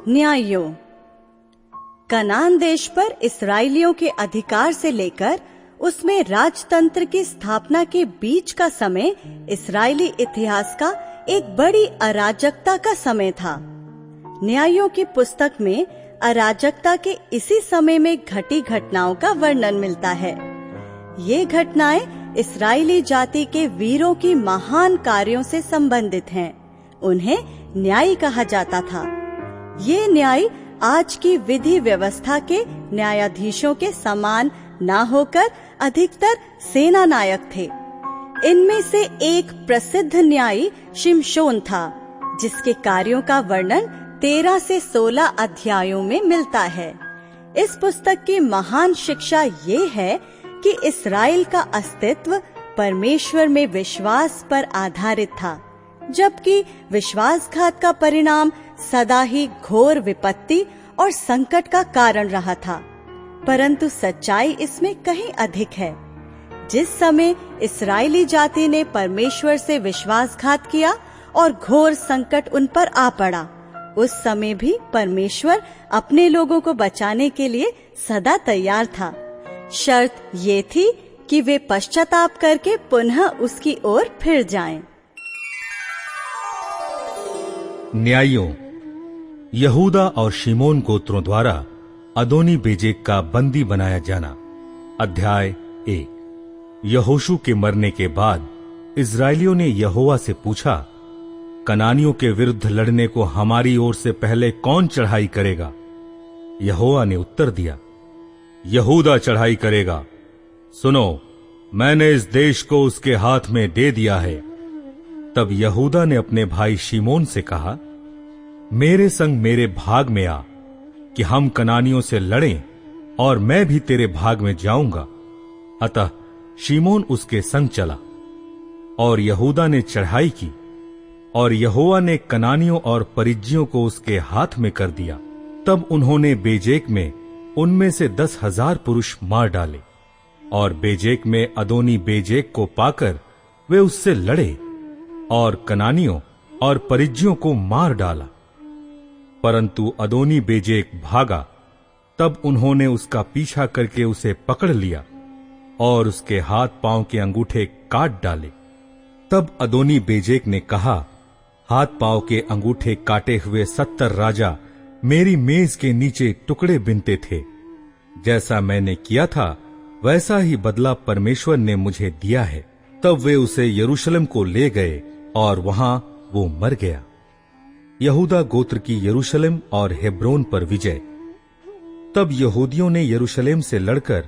न्यायों। कनान देश पर इस्राएलियों के अधिकार से लेकर उसमें राजतंत्र की स्थापना के बीच का समय इस्राएली इतिहास का एक बड़ी अराजकता का समय था। न्यायों की पुस्तक में अराजकता के इसी समय में घटी घटनाओं का वर्णन मिलता है। ये घटनाएं इस्राएली जाति के वीरों की महान कार्यों से संबंधित हैं। उन्हें न्याय कहा जाता था। ये न्याय आज की विधि व्यवस्था के न्यायाधीशों के समान ना होकर अधिकतर सेना नायक थे। इनमें से एक प्रसिद्ध न्यायी शिमशोन था, जिसके कार्यों का वर्णन 13 से 16 अध्यायों में मिलता है। इस पुस्तक की महान शिक्षा ये है कि इस्राएल का अस्तित्व परमेश्वर में विश्वास पर आधारित था, जबकि विश्वासघात का परिणाम सदा ही घोर विपत्ति और संकट का कारण रहा था। परंतु सच्चाई इसमें कहीं अधिक है। जिस समय इस्राएली जाति ने परमेश्वर से विश्वासघात किया और घोर संकट उन पर आ पड़ा, उस समय भी परमेश्वर अपने लोगों को बचाने के लिए सदा तैयार था। शर्त ये थी कि वे पश्चाताप करके पुनः उसकी ओर फिर जाएं। न्यायों। यहूदा और शिमोन गोत्रों द्वारा अदोनी बेजेक का बंदी बनाया जाना। अध्याय 1। यहोशू के मरने के बाद इस्राएलियों ने यहोवा से पूछा, कनानियों के विरुद्ध लड़ने को हमारी ओर से पहले कौन चढ़ाई करेगा? यहोवा ने उत्तर दिया, यहूदा चढ़ाई करेगा। सुनो, मैंने इस देश को उसके हाथ में दे दिया है। तब यहूदा ने अपने भाई शिमोन से कहा, मेरे संग मेरे भाग में आ कि हम कनानियों से लड़ें, और मैं भी तेरे भाग में जाऊंगा। अतः शिमोन उसके संग चला और यहूदा ने चढ़ाई की, और यहोवा ने कनानियों और परिज्जियों को उसके हाथ में कर दिया। तब उन्होंने बेजेक में उनमें से 10,000 पुरुष मार डाले, और बेजेक में अदोनी बेजेक को पाकर वे उससे लड़े और कनानियों और परिज्जियों को मार डाला। परंतु अदोनी बेजेक भागा। तब उन्होंने उसका पीछा करके उसे पकड़ लिया और उसके हाथ पांव के अंगूठे काट डाले। तब अदोनी बेजेक ने कहा, हाथ पांव के अंगूठे काटे हुए 70 राजा मेरी मेज के नीचे टुकड़े बिनते थे। जैसा मैंने किया था वैसा ही बदला परमेश्वर ने मुझे दिया है। तब वे उसे यरूशलेम को ले गए और वहां वो मर गया। यहूदा गोत्र की यरूशलेम और हेब्रोन पर विजय। तब यहूदियों ने यरूशलेम से लड़कर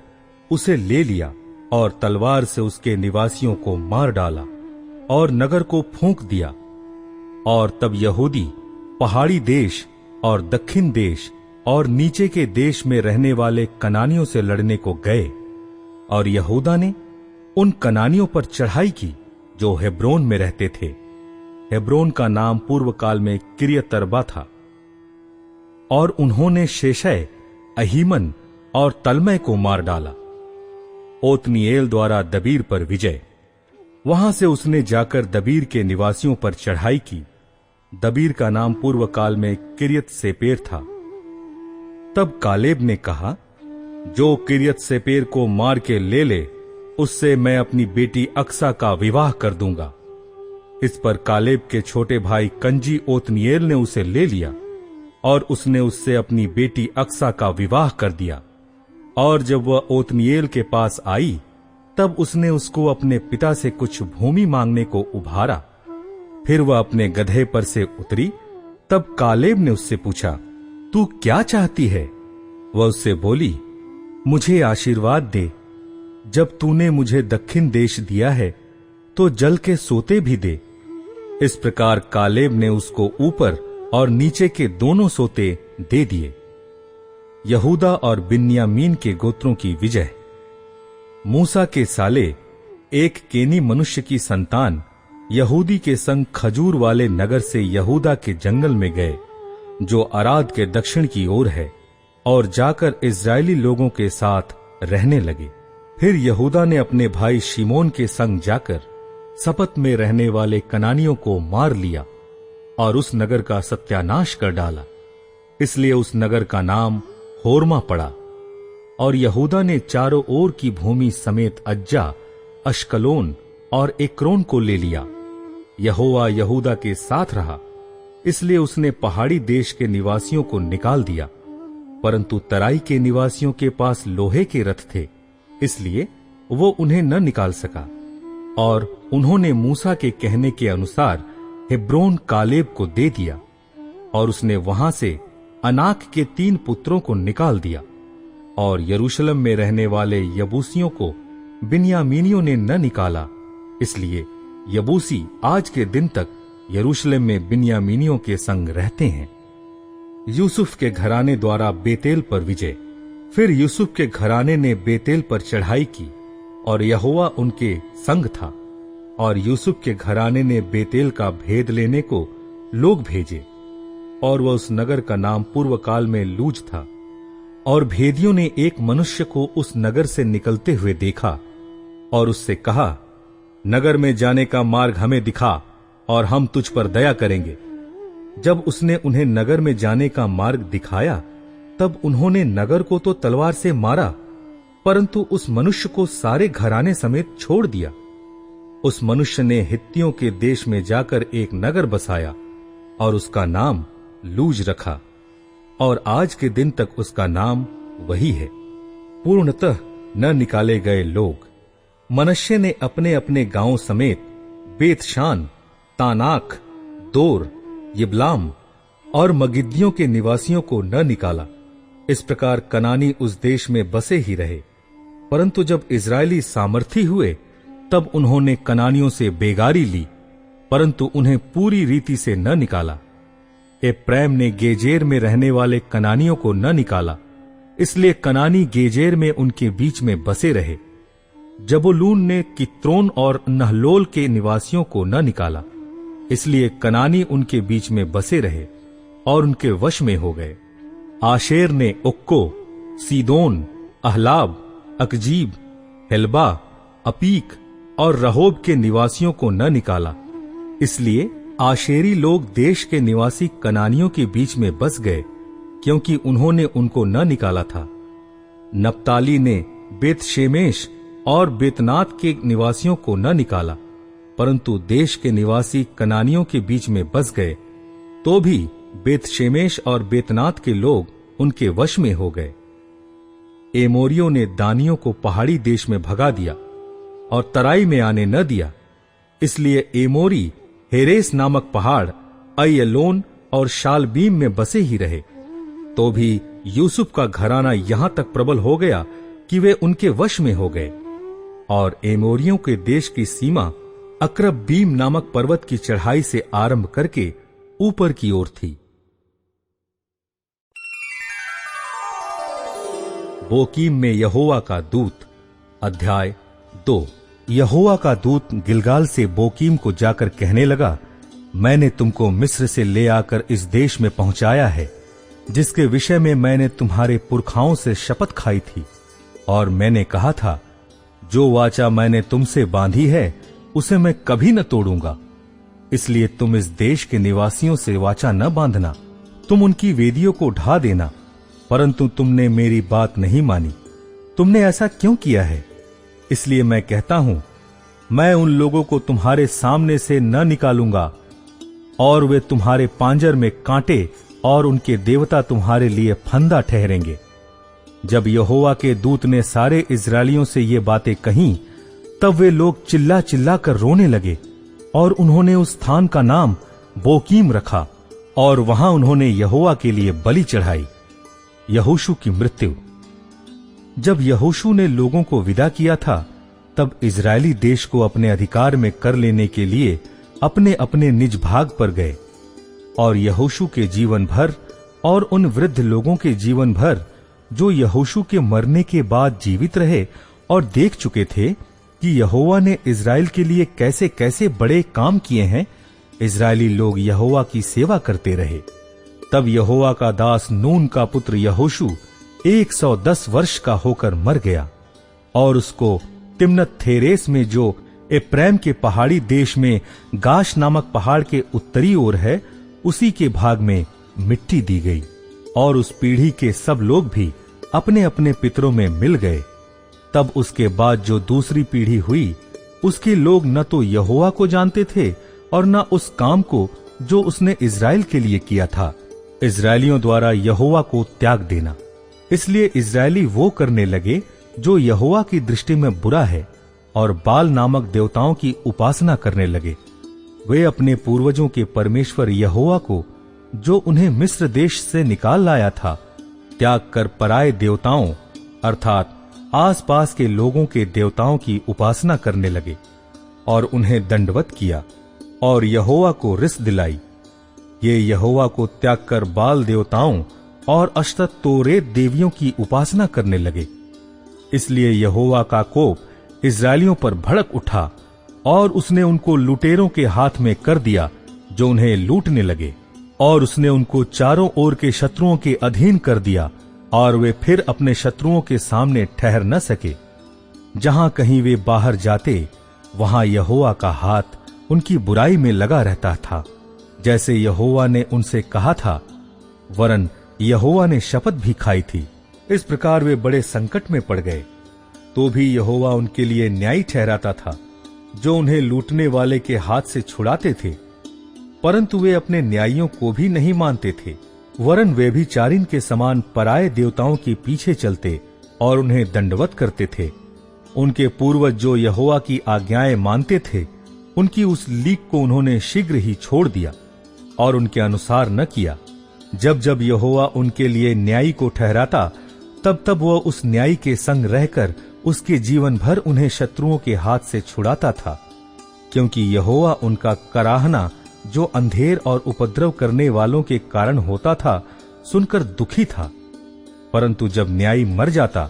उसे ले लिया और तलवार से उसके निवासियों को मार डाला और नगर को फूंक दिया। और तब यहूदी पहाड़ी देश और दक्षिण देश और नीचे के देश में रहने वाले कनानियों से लड़ने को गए, और यहूदा ने उन कनानियों पर चढ़ाई की जो हेब्रोन में रहते थे। हेब्रोन का नाम पूर्व काल में किर्यतर्बा था। और उन्होंने शेशै, अहीमन और तलमै को मार डाला। ओतनीएल द्वारा दबीर पर विजय। वहां से उसने जाकर दबीर के निवासियों पर चढ़ाई की। दबीर का नाम पूर्व काल में किर्यत सेपेर था। तब कालेब ने कहा, जो किर्यत सेपेर को मार के ले ले, उससे मैं अपनी बेटी अक्सा का विवाह कर दूंगा। इस पर कालेब के छोटे भाई कंजी ओतनीएल ने उसे ले लिया और उसने उससे अपनी बेटी अक्सा का विवाह कर दिया। और जब वह ओतनीएल के पास आई, तब उसने उसको अपने पिता से कुछ भूमि मांगने को उभारा। फिर वह अपने गधे पर से उतरी। तब कालेब ने उससे पूछा, तू क्या चाहती है? वह उससे बोली, मुझे आशीर्वाद दे। जब तूने मुझे दक्षिण देश दिया है तो जल के सोते भी दे। इस प्रकार कालेब ने उसको ऊपर और नीचे के दोनों सोते दे दिए। यहूदा और बिन्यामीन के गोत्रों की विजय। मूसा के साले, एक केनी मनुष्य की संतान, यहूदी के संग खजूर वाले नगर से यहूदा के जंगल में गए, जो अराद के दक्षिण की ओर है, और जाकर इस्राएली लोगों के साथ रहने लगे। फिर यहूदा ने अपने भाई शिमोन के संग जाकर सपत में रहने वाले कनानियों को मार लिया और उस नगर का सत्यानाश कर डाला। इसलिए उस नगर का नाम होर्मा पड़ा। और यहूदा ने चारों ओर की भूमि समेत अज्जा, अश्कलोन और एक्रोन को ले लिया। यहोवा यहूदा के साथ रहा, इसलिए उसने पहाड़ी देश के निवासियों को निकाल दिया, परंतु तराई के निवासियों के पास लोहे के रथ थे, इसलिए वो उन्हें न निकाल सका। और उन्होंने मूसा के कहने के अनुसार हेब्रोन कालेब को दे दिया, और उसने वहां से अनाक के 3 पुत्रों को निकाल दिया। और यरूशलेम में रहने वाले यबूसियों को बिन्यामीनियों ने न निकाला, इसलिए यबूसी आज के दिन तक यरूशलेम में बिन्यामीनियों के संग रहते हैं। यूसुफ के घराने द्वारा बेतेल पर विजय। फिर यूसुफ के घराने ने बेतेल पर चढ़ाई की, और यहोवा उनके संग था। और यूसुफ के घराने ने बेतेल का भेद लेने को लोग भेजे, और वह उस नगर का नाम पूर्व काल में लूज था। और भेदियों ने एक मनुष्य को उस नगर से निकलते हुए देखा, और उससे कहा, नगर में जाने का मार्ग हमें दिखा, और हम तुझ पर दया करेंगे। जब उसने उन्हें नगर में जाने का मार्ग दिखाया, तब उन्होंने नगर को तो तलवार से मारा, परंतु उस मनुष्य को सारे घराने समेत छोड़ दिया। उस मनुष्य ने हित्तियों के देश में जाकर एक नगर बसाया, और उसका नाम लूज रखा, और आज के दिन तक उसका नाम वही है। पूर्णतः न निकाले गए लोग। मनश्शे ने अपने अपने गांवों समेत बेतशान, तानाक, दोर, यिबलाम और मगिद्दियों के निवासियों को न निकाला। इस प्रकार कनानी उस देश में बसे ही रहे। परंतु जब इजरायली सामर्थी हुए, तब उन्होंने कनानियों से बेगारी ली, परंतु उन्हें पूरी रीति से न निकाला। एप्रैम ने गेजेर में रहने वाले कनानियों को न निकाला, इसलिए कनानी गेजेर में उनके बीच में बसे रहे। जबूलून ने कित्रोन और नहलोल के निवासियों को न निकाला, इसलिए कनानी उनके बीच में बसे रहे और उनके वश में हो गए। आशेर ने उक्को, सीदोन, अहलाब, अकजीब, हेलबा, अपीक और रहोब के निवासियों को न निकाला, इसलिए आशेरी लोग देश के निवासी कनानियों के बीच में बस गए, क्योंकि उन्होंने उनको न निकाला था। नप्ताली ने बेतशेमेश और बेतनात के निवासियों को न निकाला, परंतु देश के निवासी कनानियों के बीच में बस गए, तो भी बेतशेमेश और बेतनात के लोग उनके वश में हो गए। एमोरियों ने दानियों को पहाड़ी देश में भगा दिया और तराई में आने न दिया, इसलिए एमोरी हेरेस नामक पहाड़, अय्यलोन और शालबीम में बसे ही रहे। तो भी यूसुफ का घराना यहां तक प्रबल हो गया कि वे उनके वश में हो गए। और एमोरियों के देश की सीमा अक्रब बीम नामक पर्वत की चढ़ाई से आरंभ करके ऊपर की ओर थी। बोकीम में यहोवा का दूत। अध्याय 2। यहोवा का दूत गिलगाल से बोकीम को जाकर कहने लगा, मैंने तुमको मिस्र से ले आकर इस देश में पहुंचाया है, जिसके विषय में मैंने तुम्हारे पुरखाओं से शपथ खाई थी। और मैंने कहा था, जो वाचा मैंने तुमसे बांधी है उसे मैं कभी न तोड़ूंगा। इसलिए तुम इस देश के निवासियों से वाचा न बांधना, तुम उनकी वेदियों को ढा देना। परंतु तुमने मेरी बात नहीं मानी। तुमने ऐसा क्यों किया है? इसलिए मैं कहता हूं, मैं उन लोगों को तुम्हारे सामने से न निकालूंगा, और वे तुम्हारे पांजर में कांटे और उनके देवता तुम्हारे लिए फंदा ठहरेंगे। जब यहोवा के दूत ने सारे इस्राएलियों से ये बातें कहीं, तब वे लोग चिल्ला चिल्ला कर रोने लगे, और उन्होंने उस स्थान का नाम बोकीम रखा, और वहां उन्होंने यहोवा के लिए बलि चढ़ाई। यहोशू की मृत्यु। जब यहोशू ने लोगों को विदा किया था, तब इजरायली देश को अपने अधिकार में कर लेने के लिए अपने अपने निज भाग पर गए। और यहोशू के जीवन भर और उन वृद्ध लोगों के जीवन भर जो यहोशू के मरने के बाद जीवित रहे और देख चुके थे कि यहोवा ने इजराइल के लिए कैसे कैसे बड़े काम किए हैं, इजरायली लोग यहोवा की सेवा करते रहे। तब यहोवा का दास नून का पुत्र यहोशू 110 वर्ष का होकर मर गया, और उसको तिम्नत थेरेस में, जो एप्रैम के पहाड़ी देश में गाश नामक पहाड़ के उत्तरी ओर है, उसी के भाग में मिट्टी दी गई। और उस पीढ़ी के सब लोग भी अपने अपने पितरों में मिल गए। तब उसके बाद जो दूसरी पीढ़ी हुई, उसके लोग न तो यहोवा को जानते थे और न उस काम को जो उसने इज़राइल के लिए किया था, इज़राइलियों द्वारा यहोवा को त्याग देना। इसलिए इज़राइली वो करने लगे जो यहोवा की दृष्टि में बुरा है और बाल नामक देवताओं की उपासना करने लगे। वे अपने पूर्वजों के परमेश्वर यहोवा को, जो उन्हें मिस्र देश से निकाल लाया था, त्याग कर पराये देवताओं अर्थात आसपास के लोगों के देवताओं की उपासना करने लगे और उन्हें दंडवत किया और यहोवा को रिस दिलाई। ये यहोवा को त्याग कर बाल देवताओं और अश्तोरेत तोरेत देवियों की उपासना करने लगे। इसलिए यहोवा का कोप इज़राइलियों पर भड़क उठा और उसने उनको लुटेरों के हाथ में कर दिया जो उन्हें लूटने लगे, और उसने उनको चारों ओर के शत्रुओं के अधीन कर दिया और वे फिर अपने शत्रुओं के सामने ठहर न सके। जहां कहीं वे बाहर जाते, वहां यहोवा का हाथ उनकी बुराई में लगा रहता था, जैसे यहोवा ने उनसे कहा था, वरन यहोवा ने शपथ भी खाई थी। इस प्रकार वे बड़े संकट में पड़ गए। तो भी यहोवा उनके लिए न्यायी ठहराता था, जो उन्हें लूटने वाले के हाथ से छुड़ाते थे। परंतु वे अपने न्यायियों को भी नहीं मानते थे, वरन वे भी चारिन के समान पराये देवताओं के पीछे चलते और उन्हें दंडवत करते थे। उनके पूर्वज जो यहोवा की आज्ञाएं मानते थे, उनकी उस लीक को उन्होंने शीघ्र ही छोड़ दिया और उनके अनुसार न किया। जब जब यहोवा उनके लिए न्यायी को ठहराता, तब तब वह उस न्यायी के संग रहकर उसके जीवन भर उन्हें शत्रुओं के हाथ से छुड़ाता था, क्योंकि यहोवा उनका कराहना जो अंधेर और उपद्रव करने वालों के कारण होता था, सुनकर दुखी था। परंतु जब न्यायी मर जाता,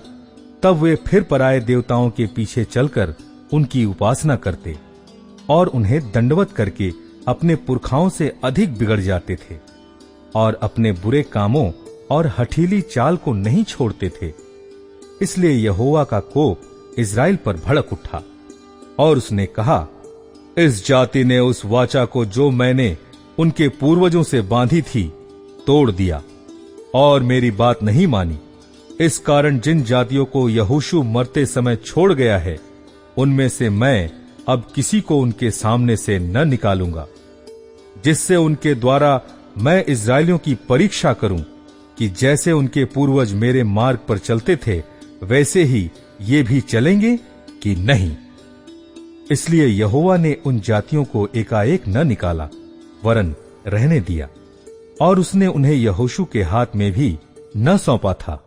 तब वे फिर पराये देवताओं के पीछे चलकर उनकी उपासना करते और उन्हें दंडवत करके अपने पुरखाओं से अधिक बिगड़ जाते थे और अपने बुरे कामों और हठीली चाल को नहीं छोड़ते थे। इसलिए यहोवा का कोप इज़राइल पर भड़क उठा और उसने कहा, इस जाति ने उस वाचा को जो मैंने उनके पूर्वजों से बांधी थी तोड़ दिया और मेरी बात नहीं मानी। इस कारण जिन जातियों को यहोशू मरते समय छोड़ गया है, उनमें से मैं अब किसी को उनके सामने से न निकालूंगा, जिससे उनके द्वारा मैं इज़राइलियों की परीक्षा करूं कि जैसे उनके पूर्वज मेरे मार्ग पर चलते थे, वैसे ही ये भी चलेंगे कि नहीं। इसलिए यहोवा ने उन जातियों को एकाएक न निकाला, वरन रहने दिया, और उसने उन्हें यहोशू के हाथ में भी न सौंपा था।